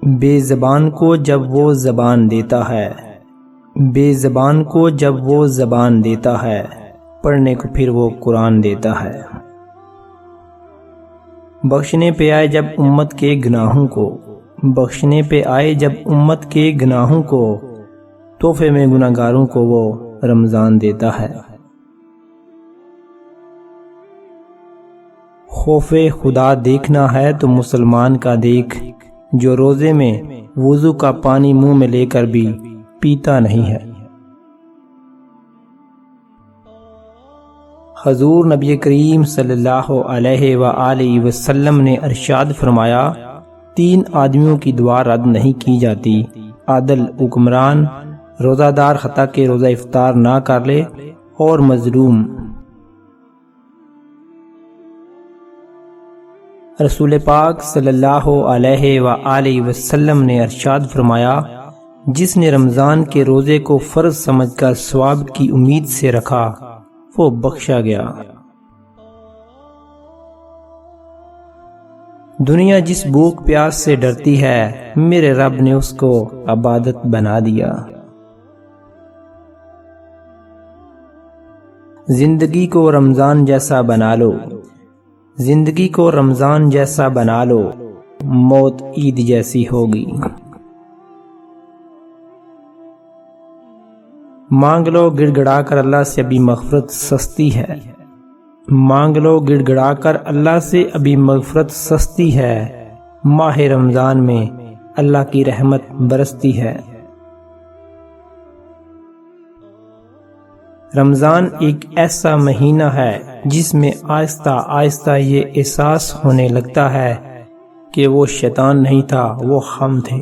بے زبان کو جب وہ زبان دیتا ہے، بے زبان کو جب وہ زبان دیتا ہے، پڑھنے کو پھر وہ قرآن دیتا ہے۔ بخشنے پہ آئے جب امت کے گناہوں کو، بخشنے پہ آئے جب امت کے گناہوں کو، تحفے میں گناہگاروں کو وہ رمضان دیتا ہے۔ خوف خدا دیکھنا ہے تو مسلمان کا دیکھ، جو روزے میں وضو کا پانی منہ میں لے کر بھی پیتا نہیں ہے۔ حضور نبی کریم صلی اللہ علیہ وآلہ وسلم نے ارشاد فرمایا، 3 آدمیوں کی دعا رد نہیں کی جاتی: عادل حکمران، روزہ دار حتیٰ کہ روزہ افطار نہ کر لے، اور مظلوم۔ رسول پاک صلی اللہ علیہ وآلہ وسلم نے ارشاد فرمایا، جس نے رمضان کے روزے کو فرض سمجھ کر ثواب کی امید سے رکھا وہ بخشا گیا۔ دنیا جس بھوک پیاس سے ڈرتی ہے، میرے رب نے اس کو عبادت بنا دیا۔ زندگی کو رمضان جیسا بنا لو، زندگی کو رمضان جیسا بنا لو، موت عید جیسی ہوگی۔ مانگ لو گڑ گڑا کر اللہ سے، ابھی مغفرت سستی ہے۔ مانگ لو گڑ گڑا کر اللہ سے، ابھی مغفرت سستی ہے۔ ماہ رمضان میں اللہ کی رحمت برستی ہے۔ رمضان ایک ایسا مہینہ ہے جس میں آہستہ آہستہ یہ احساس ہونے لگتا ہے کہ وہ شیطان نہیں تھا، وہ ہم تھے۔